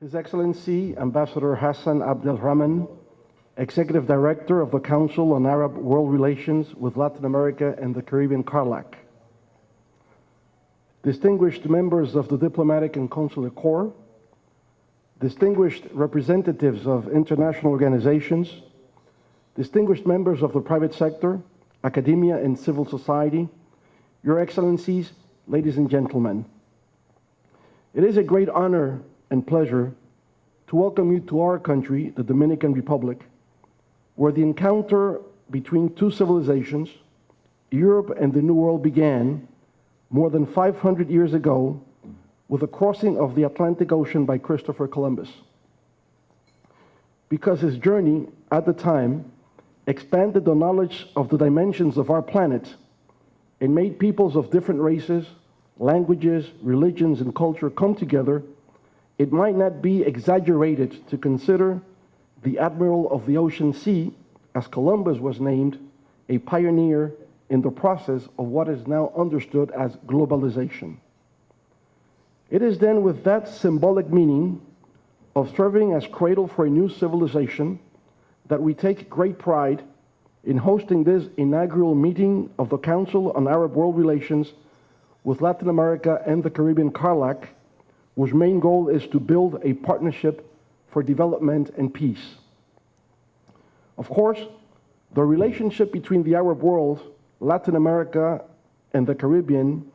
His Excellency Ambassador Hassan Abdelrahman, Executive Director of the Council on Arab World Relations with Latin America and the Caribbean, CARLAC. Distinguished members of the Diplomatic and Consular Corps, distinguished representatives of international organizations, distinguished members of the private sector, academia, and civil society, Your Excellencies, ladies and gentlemen. It is a great honor and pleasure to welcome you to our country, the Dominican Republic, where the encounter between two civilizations, Europe and the New World, began more than 500 years ago with the crossing of the Atlantic Ocean by Christopher Columbus. Because his journey at the time expanded the knowledge of the dimensions of our planet and made peoples of different races, languages, religions, and culture come together, it might not be exaggerated to consider the Admiral of the Ocean Sea, as Columbus was named, a pioneer in the process of what is now understood as globalization. It is then with that symbolic meaning of serving as cradle for a new civilization that we take great pride in hosting this inaugural meeting of the Council on Arab World Relations with Latin America and the Caribbean, CARLAC, whose main goal is to build a partnership for development and peace. Of course, the relationship between the Arab world, Latin America, and the Caribbean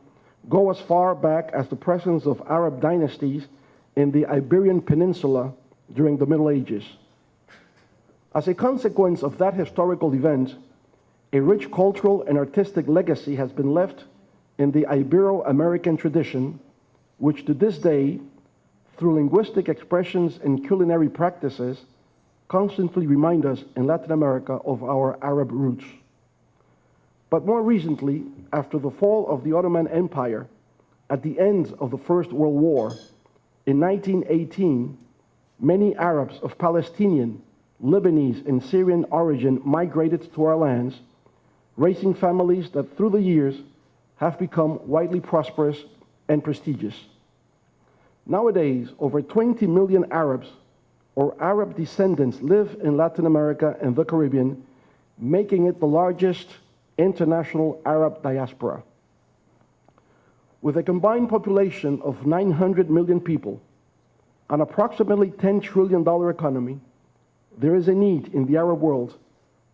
go as far back as the presence of Arab dynasties in the Iberian Peninsula during the Middle Ages. As a consequence of that historical event, a rich cultural and artistic legacy has been left in the Ibero-American tradition, which to this day, through linguistic expressions and culinary practices, constantly remind us in Latin America of our Arab roots. But more recently, after the fall of the Ottoman Empire, at the end of the First World War, in 1918, many Arabs of Palestinian, Lebanese, and Syrian origin migrated to our lands, raising families that through the years have become widely prosperous and prestigious. Nowadays, over 20 million Arabs or Arab descendants live in Latin America and the Caribbean, making it the largest international Arab diaspora. With a combined population of 900 million people, an approximately $10 trillion economy, there is a need in the Arab world,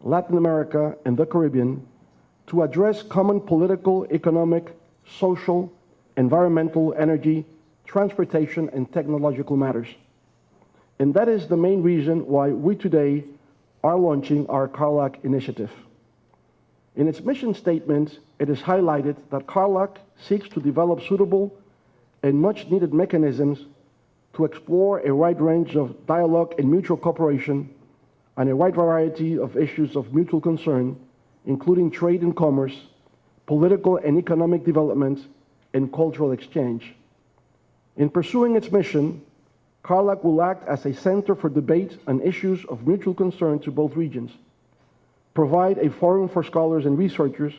Latin America, and the Caribbean to address common political, economic, social, environmental, energy, transportation, and technological matters. And that is the main reason why we today are launching our CARLAC initiative. In its mission statement, it is highlighted that CARLAC seeks to develop suitable and much-needed mechanisms to explore a wide range of dialogue and mutual cooperation on a wide variety of issues of mutual concern, including trade and commerce, political and economic development, and cultural exchange. In pursuing its mission, CARLAC will act as a center for debate on issues of mutual concern to both regions, provide a forum for scholars and researchers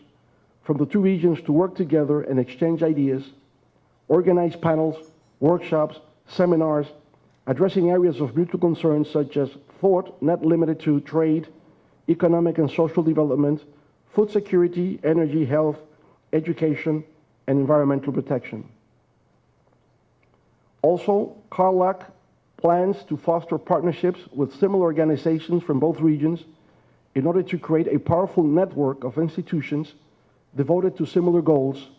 from the two regions to work together and exchange ideas, organize panels, workshops, seminars, addressing areas of mutual concern such as thought not limited to trade, economic and social development, food security, energy, health, education, and environmental protection. Also, CARLAC plans to foster partnerships with similar organizations from both regions in order to create a powerful network of institutions devoted to similar goals,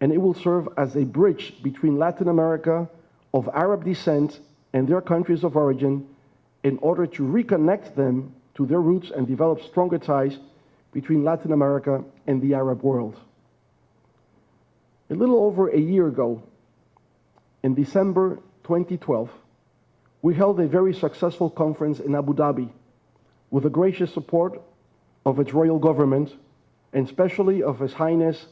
and it will serve as a bridge between Latin America of Arab descent and their countries of origin in order to reconnect them to their roots and develop stronger ties between Latin America and the Arab world. A little over a year ago, in December 2012, we held a very successful conference in Abu Dhabi with the gracious support of its royal government and especially of His Highness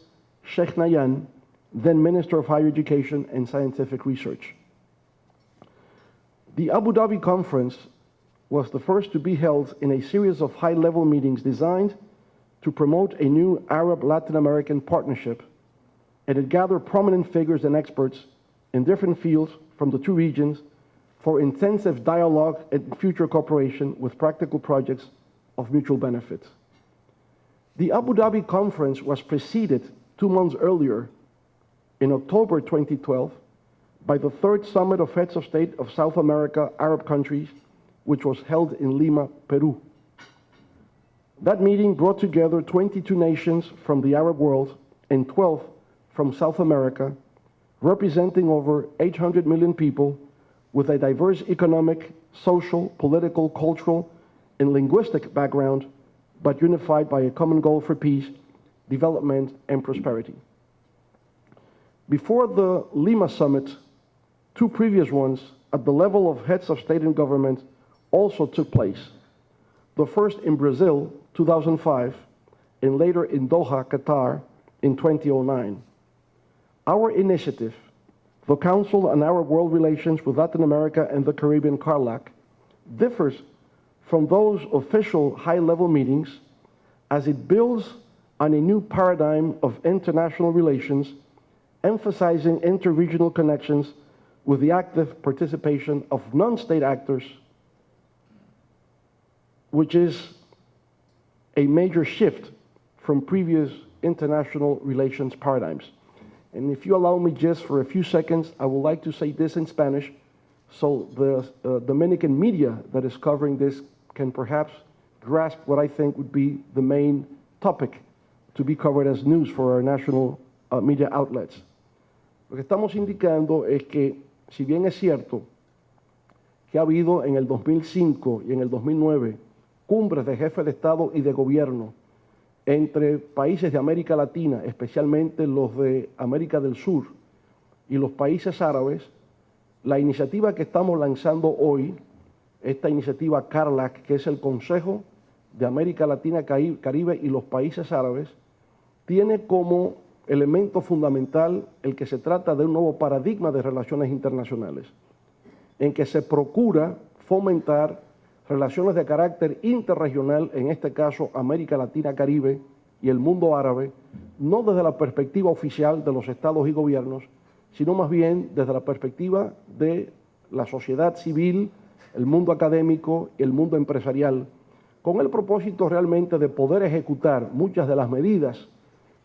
Sheikh Nayan, then Minister of Higher Education and Scientific Research. The Abu Dhabi conference was the first to be held in a series of high-level meetings designed to promote a new Arab-Latin American partnership, and it gathered prominent figures and experts in different fields from the two regions for intensive dialogue and future cooperation with practical projects of mutual benefit. The Abu Dhabi conference was preceded 2 months earlier, in October 2012, by the third summit of heads of state of South America Arab countries, which was held in Lima, Peru. That meeting brought together 22 nations from the Arab world and 12 from South America, representing over 800 million people with a diverse economic, social, political, cultural, and linguistic background, but unified by a common goal for peace, development, and prosperity. Before the Lima summit, 2 previous ones at the level of heads of state and government also took place. The first in Brazil, 2005, and later in Doha, Qatar, in 2009. Our initiative, the Council on Arab World Relations with Latin America and the Caribbean, CARLAC, differs from those official high-level meetings as it builds on a new paradigm of international relations, emphasizing inter-regional connections with the active participation of non-state actors, which is a major shift from previous international relations paradigms. And if you allow me just for a few seconds, I would like to say this in Spanish, so the Dominican media that is covering this can perhaps grasp what I think would be the main topic to be covered as news for our national media outlets. Lo que estamos indicando es que, si bien es cierto que ha habido en el 2005 y en el 2009 cumbres de jefes de Estado y de gobierno entre países de América Latina, especialmente los de América del Sur y los países árabes, la iniciativa que estamos lanzando hoy, esta iniciativa CARLAC, que es el Consejo de América Latina, Caribe y los países árabes, tiene como elemento fundamental el que se trata de un nuevo paradigma de relaciones internacionales, en que se procura fomentar relaciones de carácter interregional, en este caso América Latina, Caribe y el mundo árabe, no desde la perspectiva oficial de los estados y gobiernos, sino más bien desde la perspectiva de la sociedad civil, el mundo académico y el mundo empresarial, con el propósito realmente de poder ejecutar muchas de las medidas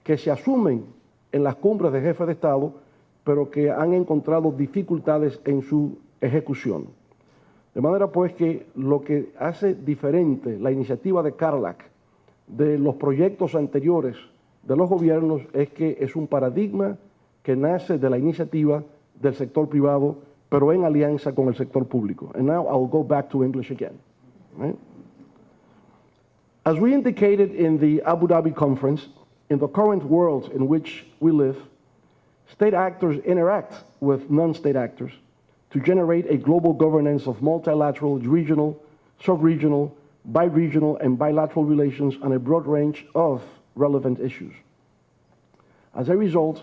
que se asumen en las cumbres de jefes de Estado, pero que han encontrado dificultades en su ejecución. De manera pues que lo que hace diferente la iniciativa de CARLAC de los proyectos anteriores de los gobiernos es que es un paradigma que nace de la iniciativa del sector privado, pero en alianza con el sector público. And now I'll go back to English again. Right? As we indicated in the Abu Dhabi conference, in the current world in which we live, state actors interact with non-state actors to generate a global governance of multilateral, regional, sub-regional, bi-regional, and bilateral relations on a broad range of relevant issues. As a result,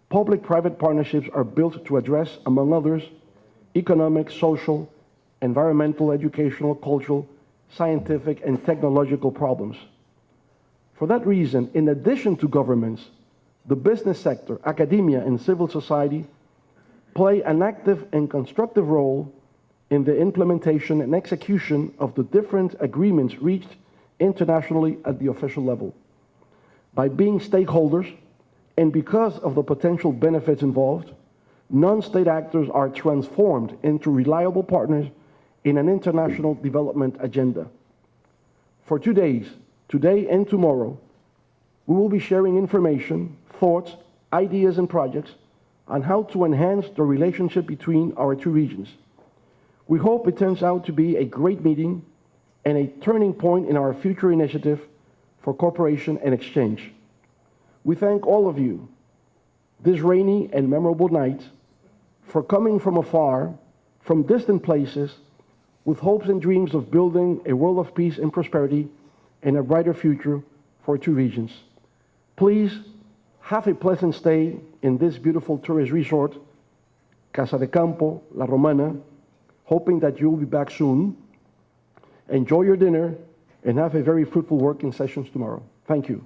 public-private partnerships are built to address, among others, economic, social, environmental, educational, cultural, scientific, and technological problems. For that reason, in addition to governments, the business sector, academia, and civil society play an active and constructive role in the implementation and execution of the different agreements reached internationally at the official level. By being stakeholders, and because of the potential benefits involved, non-state actors are transformed into reliable partners in an international development agenda. For 2 days, today and tomorrow, we will be sharing information, thoughts, ideas, and projects on how to enhance the relationship between our 2 regions. We hope it turns out to be a great meeting and a turning point in our future initiative for cooperation and exchange. We thank all of you this rainy and memorable night for coming from afar, from distant places, with hopes and dreams of building a world of peace and prosperity and a brighter future for 2 regions. Please have a pleasant stay in this beautiful tourist resort, Casa de Campo, La Romana, hoping that you will be back soon. Enjoy your dinner and have a very fruitful working sessions tomorrow. Thank you.